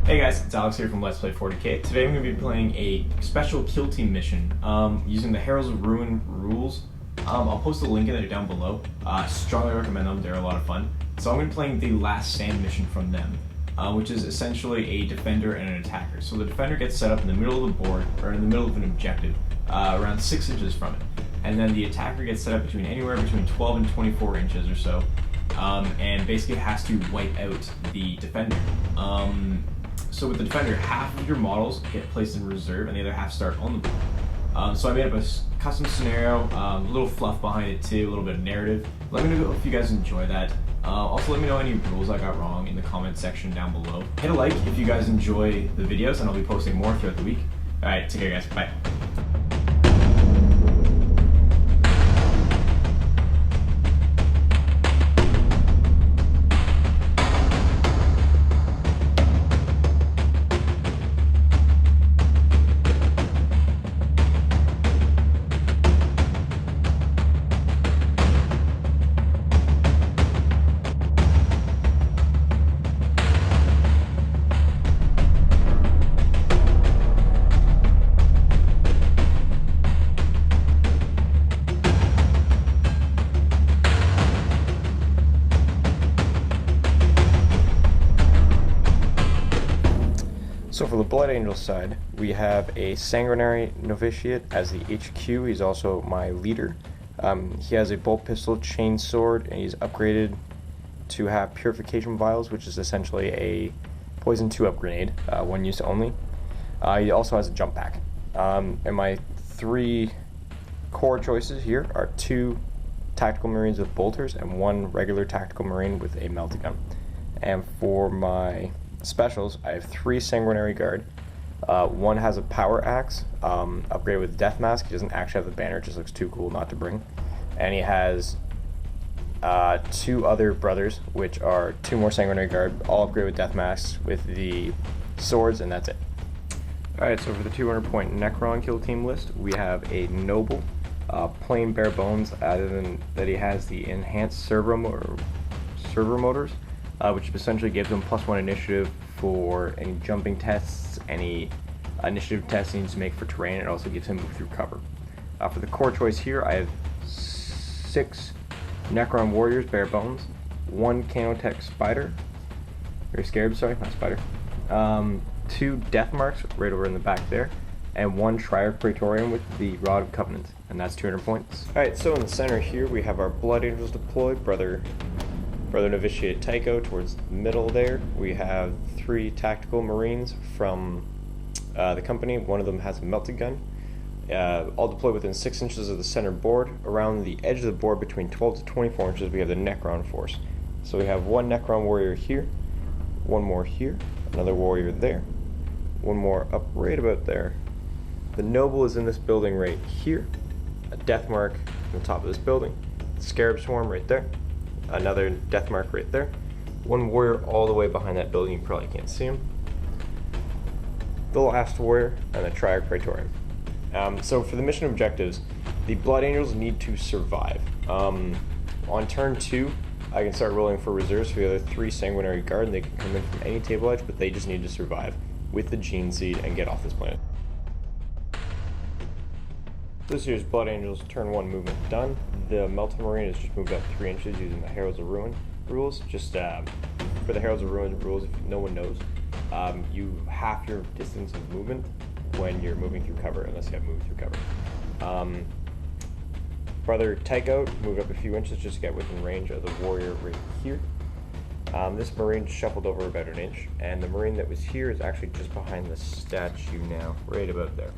Hey guys, it's Alex here from Let's Play 40K. Today I'm going to be playing a special kill team mission using the Heralds of Ruin rules. I'll post a link in there down below. Strongly recommend them, they're a lot of fun. So I'm going to be playing the Last Stand mission from them, which is essentially a defender and an attacker. So the defender gets set up in the middle of the board, or in the middle of an objective, around 6 inches from it. And then the attacker gets set up anywhere between 12 and 24 inches or so, and basically has to wipe out the defender. So with the defender, half of your models get placed in reserve and the other half start on the board. So I made up a custom scenario, a little fluff behind it too, a little bit of narrative. Let me know if you guys enjoy that. Also let me know any rules I got wrong in the comment section down below. Hit a like if you guys enjoy the videos, and I'll be posting more throughout the week. Alright, take care guys, bye. So for the Blood Angel side, we have a Sanguinary Novitiate as the HQ. He's also my leader. He has a bolt pistol, chain sword, and he's upgraded to have purification vials, which is essentially a poison 2-up grenade, one use only. He also has a jump pack. And my 3 core choices here are 2 tactical marines with bolters and 1 regular tactical marine with a melta gun. And for my specials, I have 3 Sanguinary Guard. 1 has a power axe, upgraded with death mask. He doesn't actually have the banner, it just looks too cool not to bring. And he has 2 other brothers, which are 2 more Sanguinary Guard, all upgraded with death masks with the swords, and that's it. Alright, so for the 200-point Necron kill team list, we have a Noble, plain bare bones, other than that he has the enhanced servo motors, which essentially gives him +1 initiative for any jumping tests, any initiative tests he needs to make for terrain. It also gives him move through cover. For the core choice here, I have 6 Necron Warriors, bare bones, 1 Canotech Spider, or Scarab, sorry, not Spider, 2 Death Marks right over in the back there, and 1 Triarch Praetorian with the Rod of Covenant, and that's 200 points. Alright, so in the center here we have our Blood Angels deployed, Brother Novitiate Tycho towards the middle there. We have 3 tactical marines from the company. 1 of them has a melta gun. All deployed within 6 inches of the center board. Around the edge of the board between 12 to 24 inches we have the Necron force. So we have 1 Necron warrior here, 1 more here, another warrior there, 1 more up right about there. The Noble is in this building right here, a death mark on the top of this building, Scarab Swarm right there, another death mark right there, 1 warrior all the way behind that building, you probably can't see him, the last warrior, and the Triarch Praetorian. So for the mission objectives, the Blood Angels need to survive. On turn 2, I can start rolling for reserves for the other 3 Sanguinary Guard, and they can come in from any table edge, but they just need to survive with the Gene Seed and get off this planet. This here's Blood Angels turn 1 movement done. The Melta Marine is just moved up 3 inches using the Heralds of Ruin rules. Just for the Heralds of Ruin rules, if no one knows, you half your distance of movement when you're moving through cover, unless you have moved through cover. Brother Tycho moved up a few inches just to get within range of the warrior right here. This Marine shuffled over about 1 inch, and the Marine that was here is actually just behind the statue now, right about there.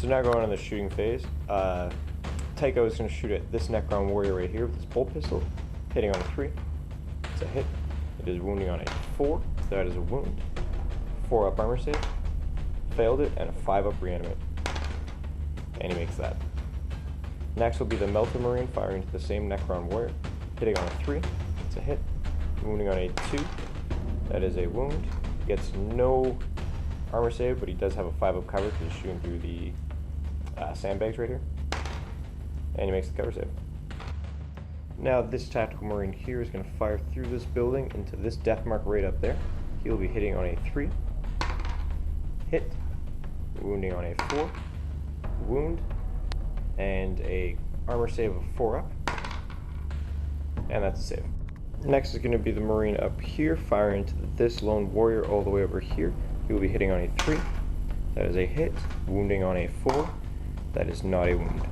So now going on the shooting phase, Tycho is going to shoot at this Necron warrior right here with his bolt pistol, hitting on a 3. It's a hit. It is wounding on a 4, so that is a wound. 4 up armor save, failed it, and a 5 up reanimate. And he makes that. Next will be the Melta Marine firing into the same Necron warrior, hitting on a 3. It's a hit. Wounding on a 2. That is a wound. He gets no armor save, but he does have a 5 up cover because he's shooting through the sandbags right here. And he makes the cover save. Now this tactical marine here is going to fire through this building into this death mark right up there. He'll be hitting on a 3. hit, wounding on a 4, wound, and a armor save of 4 up, and that's a save. Next is going to be the Marine up here, firing into this lone warrior all the way over here. He will be hitting on a 3, that is a hit, wounding on a 4, that is not a wound.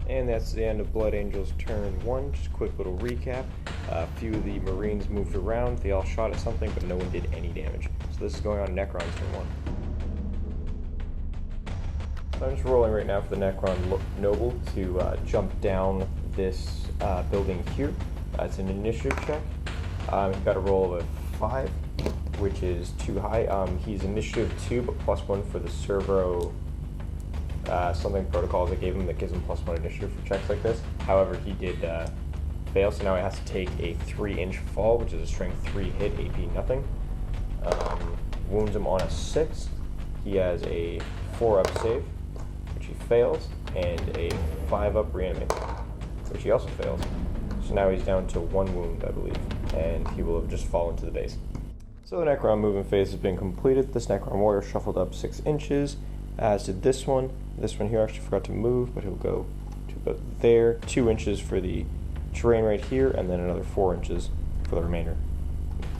And that's the end of Blood Angel's turn 1. Just a quick little recap. A few of the Marines moved around, they all shot at something, but no one did any damage. So this is going on Necron's turn 1. So I'm just rolling right now for the Necron Noble to jump down this building here. It's an initiative check. He's got a roll of a 5, which is too high. He's initiative 2, but +1 for the servo something protocols I gave him that gives him +1 initiative for checks like this. However, he did fail, so now he has to take a 3-inch fall, which is a strength 3 hit, AP nothing. Wounds him on a 6. He has a 4-up save, which he fails, and a 5-up reanimate, which he also fails. So now he's down to 1 wound, I believe, and he will have just fallen to the base. So the Necron movement phase has been completed. This Necron warrior shuffled up 6 inches, as did this one. This one here actually forgot to move, but he'll go to about there. 2 inches for the terrain right here, and then another 4 inches for the remainder.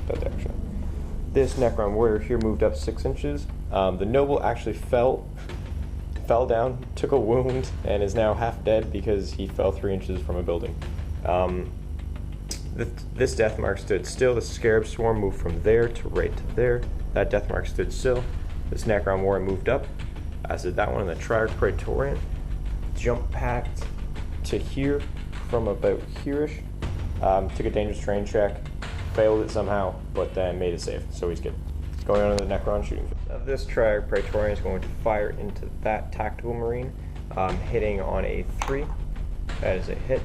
That direction. This Necron warrior here moved up 6 inches. The noble actually fell down, took a wound, and is now half dead because he fell 3 inches from a building. This death mark stood still. The scarab swarm moved from there to right to there. That death mark stood still. This Necron warrior moved up, as did that one. And the Triarch Praetorian jump packed to here from about here-ish. Took a dangerous terrain check, failed it somehow, but then made it safe, so he's good. Going on to the Necron shooting. Now this Triarch Praetorian is going to fire into that tactical marine, hitting on a 3. That is a hit.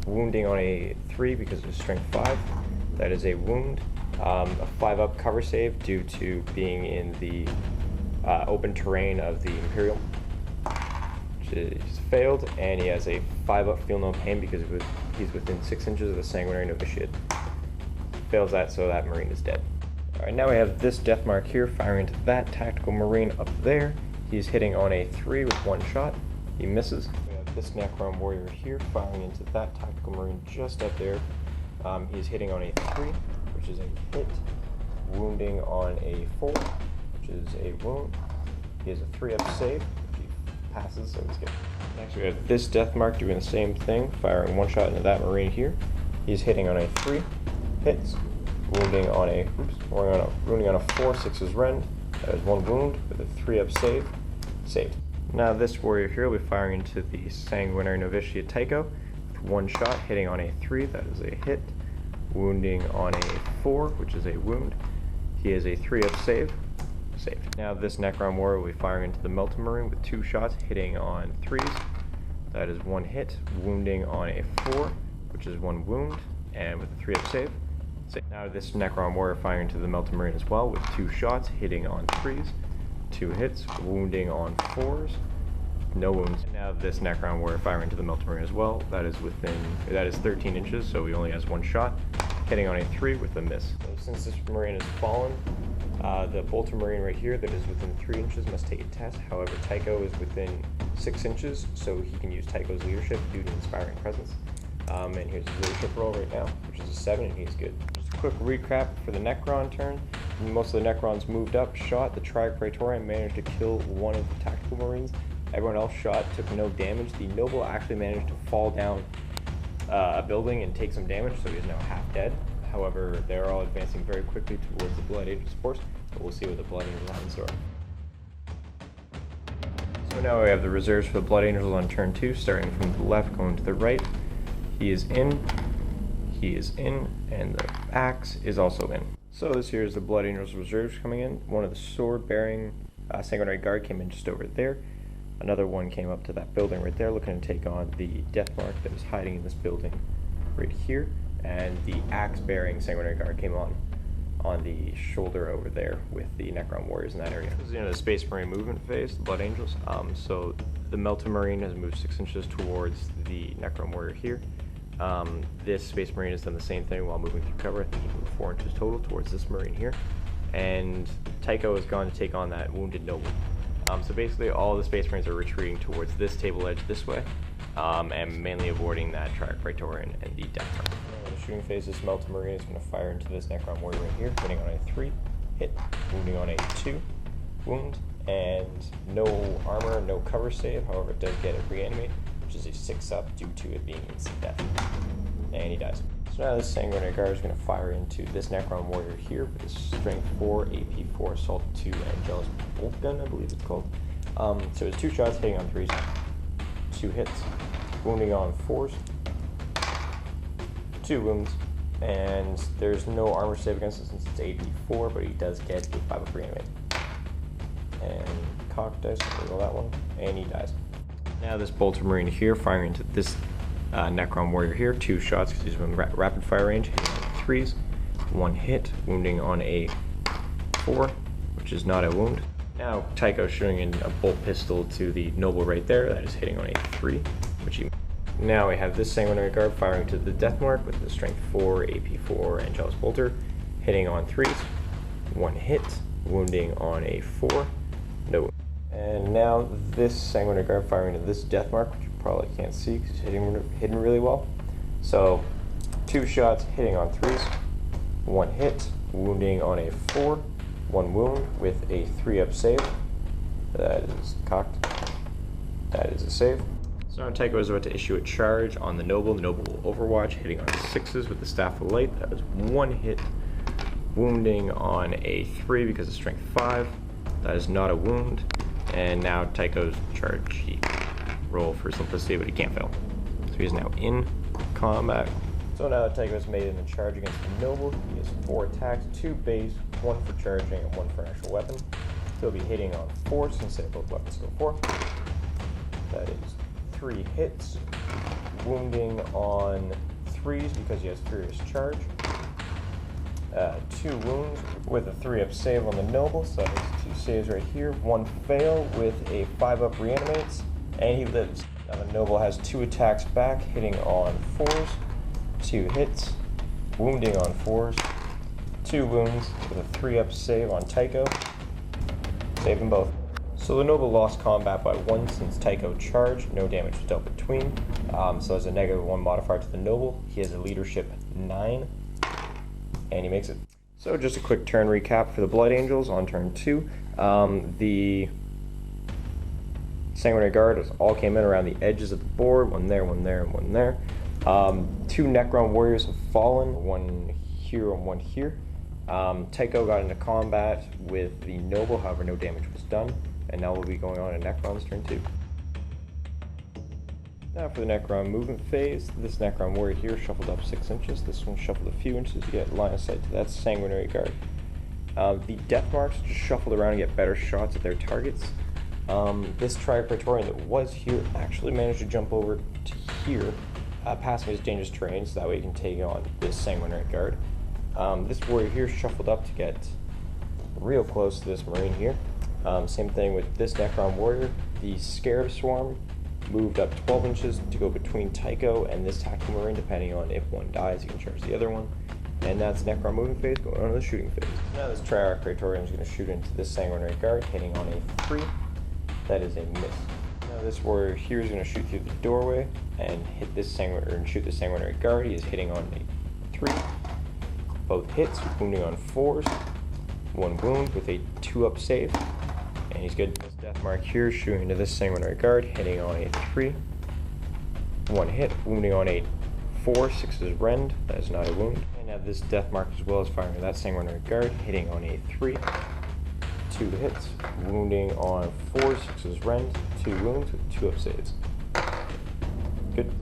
Wounding on a 3 because of strength 5. That is a wound. A 5-up cover save due to being in the open terrain of the Imperial, which is failed, and he has a 5-up feel no pain because he's within 6 inches of the Sanguinary Novitiate. Fails that, so that Marine is dead. Alright, now we have this death mark here firing into that tactical Marine up there. He's hitting on a 3 with 1 shot. He misses. We have this Necron warrior here firing into that tactical Marine just up there. He's hitting on a 3, which is a hit. Wounding on a 4, which is a wound. He has a 3-up save, which he passes, so he's good. Next we have this death mark doing the same thing, firing 1 shot into that Marine here. He's hitting on a 3, hits. Wounding on a 4, 6 is rend. That is 1 wound with a 3-up save. Saved. Now this warrior here will be firing into the Sanguinary Novitiate Tycho with 1 shot, hitting on a 3, that is a hit. Wounding on a 4, which is a wound. He has a 3-up save. Saved. Now this Necron warrior will be firing into the Meltamarine with 2 shots, hitting on 3s. That is 1 hit. Wounding on a 4, which is 1 wound, and with a 3-up save. Now this Necron warrior firing into the Meltamarine as well with 2 shots, hitting on 3s, 2 hits, wounding on 4s, no wounds. And now this Necron warrior firing into the Meltamarine as well. That is 13 inches, so he only has 1 shot, hitting on a 3 with a miss. So since this Marine has fallen, the Bolter Marine right here that is within 3 inches must take a test. However, Tycho is within 6 inches, so he can use Tycho's leadership due to inspiring presence. And here's his leadership roll right now, which is a 7, and he's good. Just a quick recap for the Necron turn. Most of the Necrons moved up, shot. The Triarch Praetorian managed to kill 1 of the tactical Marines. Everyone else shot, took no damage. The Noble actually managed to fall down a building and take some damage, so he is now half dead. However, they're all advancing very quickly towards the Blood Angels force, but we'll see what the Blood Angels have in store. So now we have the reserves for the Blood Angels on turn 2, starting from the left, going to the right. He is in, and the axe is also in. So this here is the Blood Angels reserves coming in. One of the sword-bearing Sanguinary Guard came in just over there. Another one came up to that building right there, looking to take on the death mark that is hiding in this building right here. And the axe-bearing Sanguinary Guard came on the shoulder over there with the Necron warriors in that area. This is the end of the Space Marine movement phase, the Blood Angels. So the Meltamarine has moved 6 inches towards the Necron warrior here. This Space Marine has done the same thing while moving through cover. I think he moved 4 inches total towards this Marine here. And Tycho has gone to take on that wounded noble. So basically all the Space Marines are retreating towards this table edge this way, and mainly avoiding that Triarch Praetorian and the Death Mark. In the shooting phase, this Melta Marine is going to fire into this Necron Warrior right here, hitting on a 3, hit, wounding on a 2, wound, and no armor, no cover save. However, it does get a reanimate, which is a 6-up due to it being instant death. And he dies. So now this Sanguinary Guard is going to fire into this Necron Warrior here with his Strength 4, AP 4, Assault 2, and Jealous Bolt Gun, I believe it's called. So it's 2 shots hitting on 3s, 2 hits, wounding on 4s, 2 wounds, and there's no armor save against it since it's AP 4, but he does get a 5-up reanimate. And cock dice, roll that one, and he dies. Now this Bolter Marine here firing into this Necron Warrior here, 2 shots because he's in rapid fire range, hitting on 3s, 1 hit, wounding on a 4, which is not a wound. Now Tycho shooting in a bolt pistol to the Noble right there, that is hitting on a 3, which he... Now we have this Sanguinary Guard firing to the Death Mark with the Strength 4, AP 4, and Jealous Bolter, hitting on 3s, 1 hit, wounding on a 4, no. And now this Sanguinary Guard firing to this Death Mark, which you probably can't see because it's hidden really well. So 2 shots hitting on 3s, 1 hit, wounding on a 4, 1 wound with a 3-up save. That is cocked. That is a save. So now Tycho is about to issue a charge on the Noble. The Noble will Overwatch, hitting on 6s with the Staff of Light. That is 1 hit, wounding on a 3 because of Strength 5. That is not a wound. And now Tycho's charge, he roll for simplicity, but he can't fail. So he is now in combat. So now that Tycho's made in the charge against the Noble, he has 4 attacks, 2 base, 1 for charging, and 1 for an actual weapon. He'll be hitting on 4 since both weapons go 4. That is 3 hits, wounding on 3s because he has Furious Charge. 2 wounds with a 3-up save on the Noble, so that is 2 saves right here. 1 fail with a 5-up reanimates, and he lives. Now the Noble has 2 attacks back, hitting on 4s, 2 hits, wounding on 4s, 2 wounds with a 3-up save on Tycho. Save them both. So the Noble lost combat by 1 since Tycho charged, no damage was dealt between. So there's a -1 modifier to the Noble. He has a leadership 9. And he makes it. So just a quick turn recap for the Blood Angels on turn 2. The Sanguinary Guard all came in around the edges of the board, 1 there, 1 there, and 1 there. 2 Necron Warriors have fallen, 1 here and 1 here. Tycho got into combat with the Noble, however no damage was done. And now we'll be going on to Necron's turn 2. Now for the Necron movement phase, this Necron Warrior here shuffled up 6 inches, this one shuffled a few inches to get line of sight to that Sanguinary Guard. The Death Marks just shuffled around to get better shots at their targets. This Triarch Praetorian that was here actually managed to jump over to here, passing his dangerous terrain, so that way he can take on this Sanguinary Guard. This Warrior here shuffled up to get real close to this Marine here. Same thing with this Necron Warrior. The Scarab Swarm moved up 12 inches to go between Tycho and this Tactical Marine, depending on if one dies, you can charge the other one. And that's Necron moving phase, going on to the shooting phase. Now this Triarch Praetorian is going to shoot into this Sanguinary Guard, hitting on a 3. That is a miss. Now this Warrior here is going to shoot through the doorway and hit this shoot the Sanguinary Guard. He is hitting on a 3. Both hits, wounding on 4s. 1 wound with a 2-up save. And he's good. This Death Mark here shooting into this Sanguinary Guard, hitting on a 3. 1 hit, wounding on a 4, 6 is rend, that is not a wound. And now this Death Mark as well as firing at that Sanguinary Guard, hitting on a 3. 2 hits, wounding on 4, 6 is rend, 2 wounds with 2-up saves. Good.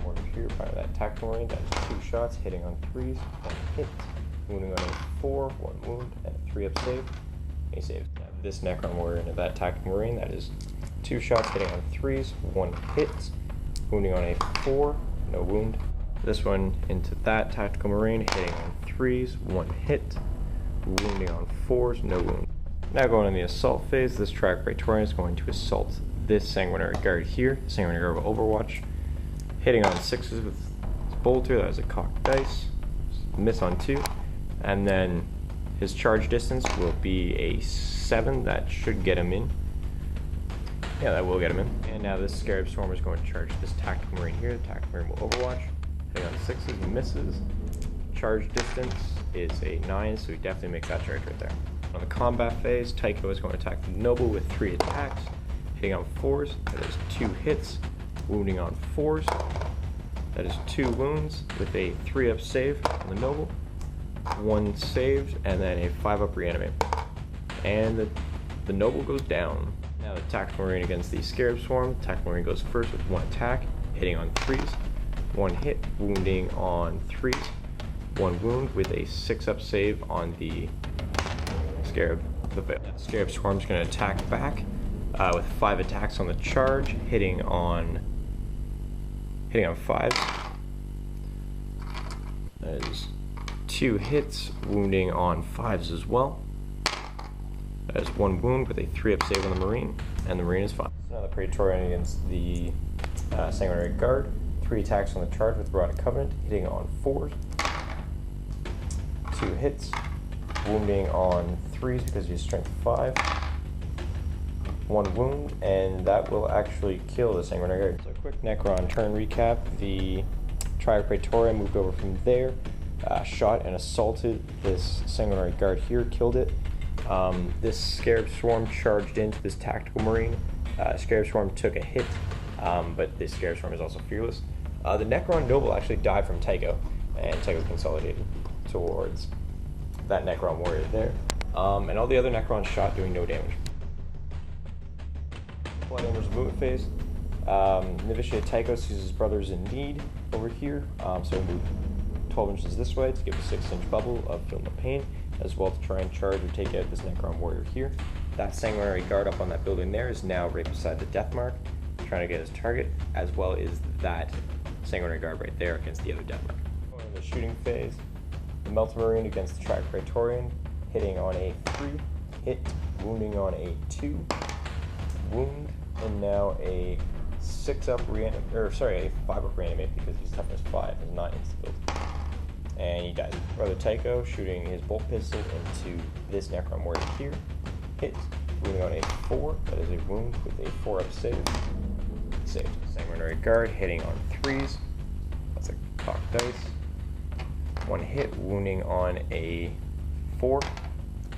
One more here, firing that Tactical Marine, that is 2 shots, hitting on 3s, 1 hit, wounding on a 4, 1 wound, and a 3-up save. He saves. This Necron Warrior into that Tactical Marine, that is 2 shots hitting on 3s, 1 hit, wounding on a 4, no wound. This one into that Tactical Marine, hitting on 3s, 1 hit, wounding on 4s, no wound. Now going in the assault phase, this Triarch Praetorian is going to assault this Sanguinary Guard here. Sanguinary Guard will Overwatch, hitting on 6s with his bolter, that was a cocked dice, miss on 2, and then his charge distance will be a 7, that should get him in. Yeah, that will get him in. And now this Scarab Swarm is going to charge this Tactical Marine here. The Tactical Marine will overwatch. Hitting on 6s, he misses. Charge distance is a 9, so he definitely makes that charge right there. On the combat phase, Tycho is going to attack the Noble with 3 attacks. Hitting on 4s, that is 2 hits. Wounding on 4s, that is 2 wounds with a 3-up save on the Noble. 1 saved, and then a 5-up reanimate. And the Noble goes down. Now the Tactical Marine against the Scarab Swarm. The Tactical Marine goes first with 1 attack, hitting on 3s. 1 hit, wounding on 3s. 1 wound with a 6-up save on the Scarab. The Scarab Swarm's going to attack back with 5 attacks on the charge, hitting on 5s. That is 2 hits, wounding on 5s as well. That is 1 wound with a 3-up save on the Marine, and the Marine is fine. Now the Praetorian against the Sanguinary Guard. 3 attacks on the charge with Erotic Covenant, hitting on 4s. 2 hits, wounding on 3s because he's strength 5. 1 wound, and that will actually kill the Sanguinary Guard. So a quick Necron turn recap. The Triad Praetorian moved over from there, shot and assaulted this Sanguinary Guard here, killed it. This Scarab Swarm charged into this Tactical Marine. Scarab Swarm took a hit, but this Scarab Swarm is also fearless. The Necron Noble actually died from Tycho, and Tycho consolidated towards that Necron warrior there. And all the other Necrons shot, doing no damage. Blood Angels movement phase. Novitiate Tycho sees his brothers in need over here, so we move 12 inches this way to give a 6-inch bubble of Feel No Pain, as well to try and charge or take out this Necron warrior here. That Sanguinary Guard up on that building there is now right beside the death mark, trying to get his target, as well as that Sanguinary Guard right there against the other death mark. Going in the shooting phase, the Melta Marine against the Triad Praetorian, hitting on a 3, hit, wounding on a 2, wound, and now a 5-up reanimate because he's toughness 5 is not insta-build. And he dies. Brother Tycho shooting his bolt pistol into this Necron warrior here. Hit, wounding on a 4, that is a wound with a 4-up save. Saved. Sanguinary Guard hitting on 3s. That's a cocked dice. 1 hit, wounding on a 4.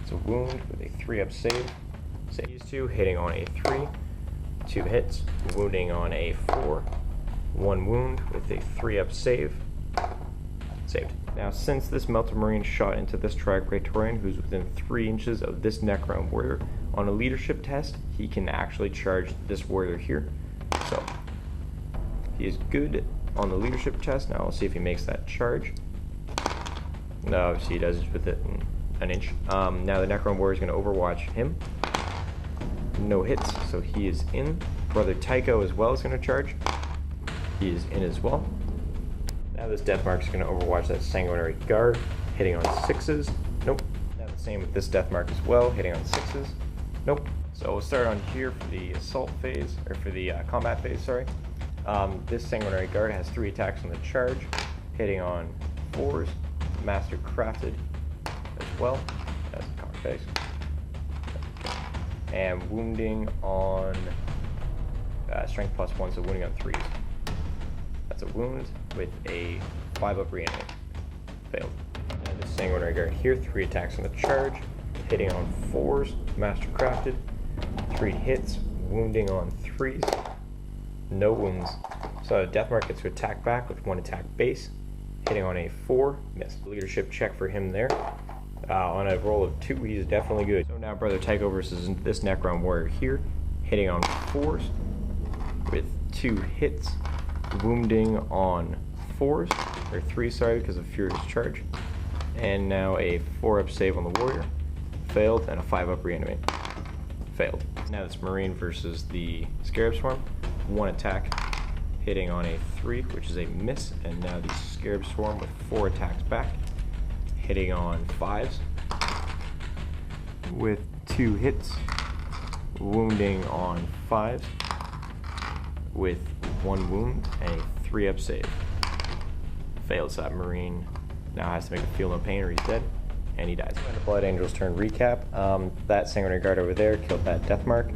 It's a wound with a 3-up save. Save. These 2 hitting on a 3. 2 hits, wounding on a 4. 1 wound with a 3-up save. Saved. Now, since this Melta Marine shot into this Triad Praetorian, who's within 3 inches of this Necron warrior, on a leadership test, he can actually charge this warrior here. So, he is good on the leadership test. Now, we'll see if he makes that charge. No, obviously he does it within an inch. Now, the Necron warrior is going to overwatch him. No hits, so he is in. Brother Tycho as well is going to charge. He is in as well. Now this Death Mark is going to overwatch that Sanguinary Guard, hitting on 6s. Nope. Now the same with this Death Mark as well, hitting on 6s. Nope. So we'll start on here for the assault phase, or for the combat phase, sorry. This Sanguinary Guard has 3 attacks on the charge, hitting on 4s, Master Crafted as well. That's a cock face. And wounding on strength +1, so wounding on 3s. That's a wound with a 5-up reanimate. Failed. And this Sanguinary Guard here, 3 attacks on the charge, hitting on 4s, Master Crafted, 3 hits, wounding on 3s, no wounds. So Death Mark gets to attack back with 1 attack base, hitting on a 4, missed. Leadership check for him there. On a roll of 2, he's definitely good. So now Brother Tycho versus this Necron warrior here, hitting on 4s with 2 hits, wounding on 4s, or 3, sorry, because of Furious Charge. And now a 4-up save on the warrior, failed, and a 5-up reanimate, failed. Now this Marine versus the Scarab Swarm, 1 attack, hitting on a 3, which is a miss, and now the Scarab Swarm with 4 attacks back, hitting on 5s, with 2 hits, wounding on 5s, with 1 wound, and a 3-up save. Failed, so that Marine now has to make a Feel No Pain or he's dead, and he dies. And the Blood Angel's turn recap. That Sanguinary Guard over there killed that Death Mark.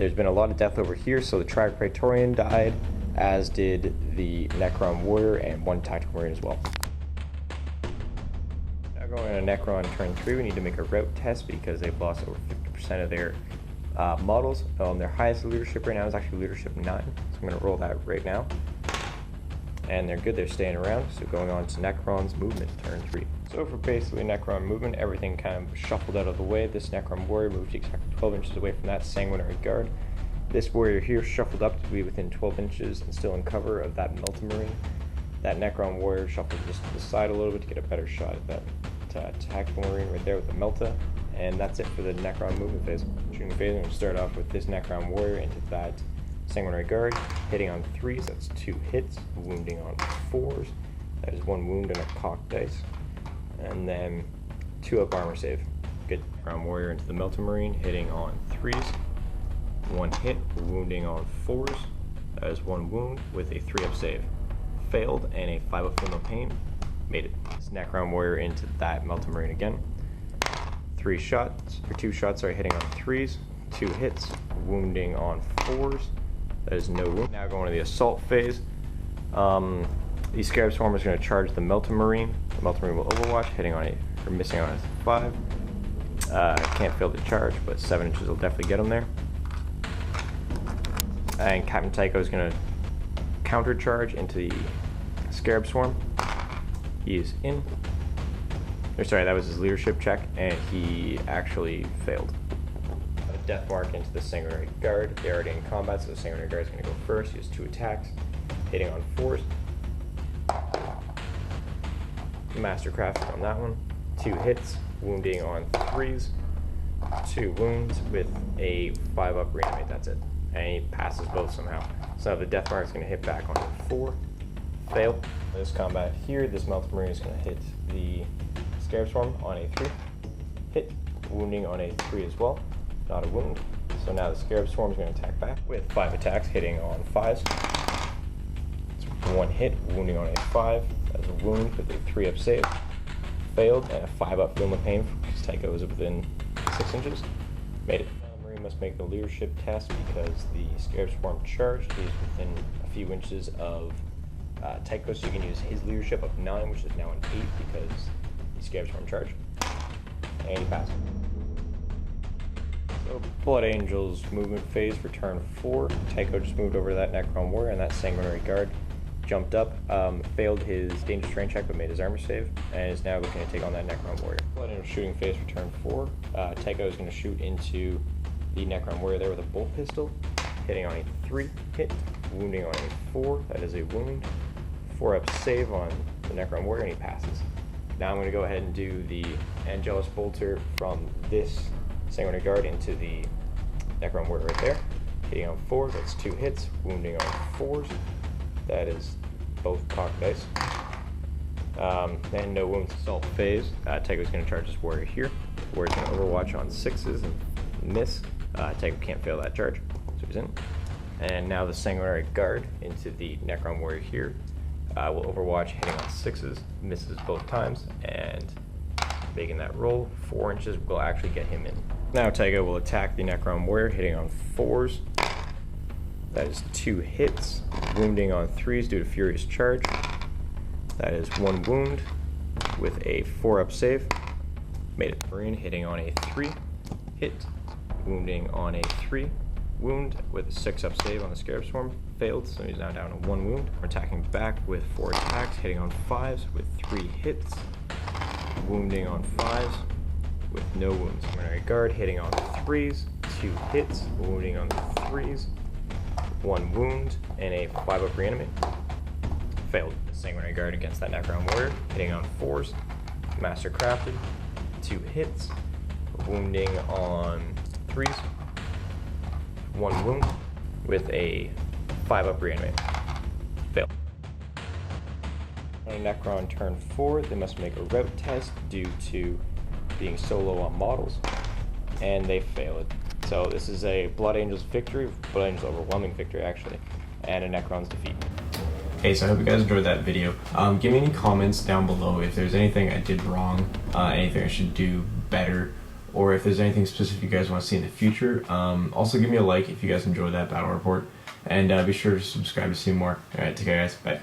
There's been a lot of death over here, so the Praetorian died, as did the Necron Warrior and one Tactical Marine as well. Now going on a Necron turn 3, we need to make a route test because they've lost over 50% of their models. Their highest leadership right now is actually leadership 9, so I'm going to roll that right now. And they're good, they're staying around, so going on to Necron's movement, turn 3. So for basically Necron movement, everything kind of shuffled out of the way. This Necron Warrior moved exactly 12 inches away from that Sanguinary Guard. This Warrior here shuffled up to be within 12 inches and still in cover of that Marine. That Necron Warrior shuffled just to the side a little bit to get a better shot at that Tactical Marine right there with the Melta. And that's it for the Necron movement phase. Shooting phase, I'm going to start off with this Necron Warrior into that Sanguinary Guard, hitting on 3s, that's 2 hits, wounding on 4s, that is 1 wound and a cocked dice, and then 2 up armor save. Good. Necron Warrior into the Marine, hitting on 3s, 1 hit, wounding on 4s, that is 1 wound with a 3 up save. Failed, and a 5 up Film of Pain, made it. This Necron Warrior into that Marine again. 2 shots, hitting on 3s, 2 hits, wounding on 4s, that is no wound. Now going to the assault phase. The Scarab Swarm is going to charge the Marine. The Marine will overwatch, hitting on missing on a 5. Can't fail the charge, but 7 inches will definitely get him there. And Captain Tycho is going to counter charge into the Scarab Swarm. He is in. Or sorry, that was his leadership check, and he actually failed. Death mark into the Sanguinary Guard. They're already in combat, so the Sanguinary Guard is going to go first. He has 2 attacks, hitting on 4s. Mastercraft on that one. 2 hits, wounding on 3s. 2 wounds with a 5 up reanimate, that's it. And he passes both somehow. So the death mark is going to hit back on a 4. Fail. This combat here, this Marine is going to hit the Scarab Swarm on a 3. Hit, wounding on a 3 as well. Not a wound. So now the Scarab Swarm is going to attack back with 5 attacks, hitting on 5s. It's 1 hit, wounding on a 5. That's a wound with a 3 up save. Failed, and a 5 up Film of Pain because Tycho is within 6 inches. Made it. The Marine must make the leadership test because the Scarab Swarm charged. He's within a few inches of Tycho, so you can use his leadership of 9, which is now an 8 because the Scarab Swarm charged. And he passed. So Blood Angel's movement phase for turn 4. Tycho just moved over to that Necron Warrior, and that Sanguinary Guard jumped up, failed his dangerous terrain check but made his armor save, and is now looking to take on that Necron Warrior. Blood Angel's shooting phase for turn 4. Tycho is going to shoot into the Necron Warrior there with a bolt pistol, hitting on a 3 hit, wounding on a 4, that is a wound, 4 up save on the Necron Warrior, and he passes. Now I'm going to go ahead and do the Angelus Bolter from this Sanguinary Guard into the Necron Warrior right there, hitting on 4, that's 2 hits, wounding on 4s, that is both cocked dice, and no wounds. Assault phase, Tycho's going to charge this Warrior here. The Warrior's going to overwatch on 6s and miss. Tycho can't fail that charge, so he's in. And now the Sanguinary Guard into the Necron Warrior here. Will overwatch, hitting on 6s, misses both times, and making that roll. 4 inches will actually get him in. Now Tycho will attack the Necron Warrior, hitting on 4s. That is 2 hits, wounding on 3s due to Furious Charge. That is 1 wound with a 4 up save. Made it. Marine hitting on a 3 hit, wounding on a 3 wound with a 6 up save on the Scarab Swarm. Failed, so he's now down to 1 wound. We're attacking back with 4 attacks, hitting on 5s with 3 hits, wounding on 5s with no wounds. Sanguinary Guard hitting on 3s, 2 hits, wounding on 3s, 1 wound, and a 5 up reanimate. Failed. The Sanguinary Guard against that Necron Warrior, hitting on 4s, Mastercrafted, 2 hits, wounding on 3s, 1 wound with a 5 up reanimate. Failed. On a Necron turn 4, they must make a route test due to being so low on models, and they failed. So this is a Blood Angel's victory, Blood Angel's overwhelming victory actually, and a Necron's defeat. Hey, so I hope you guys enjoyed that video. Give me any comments down below if there's anything I did wrong, anything I should do better, or if there's anything specific you guys want to see in the future. Also, give me a like if you guys enjoyed that battle report, and be sure to subscribe to see more. All right, take care, guys. Bye.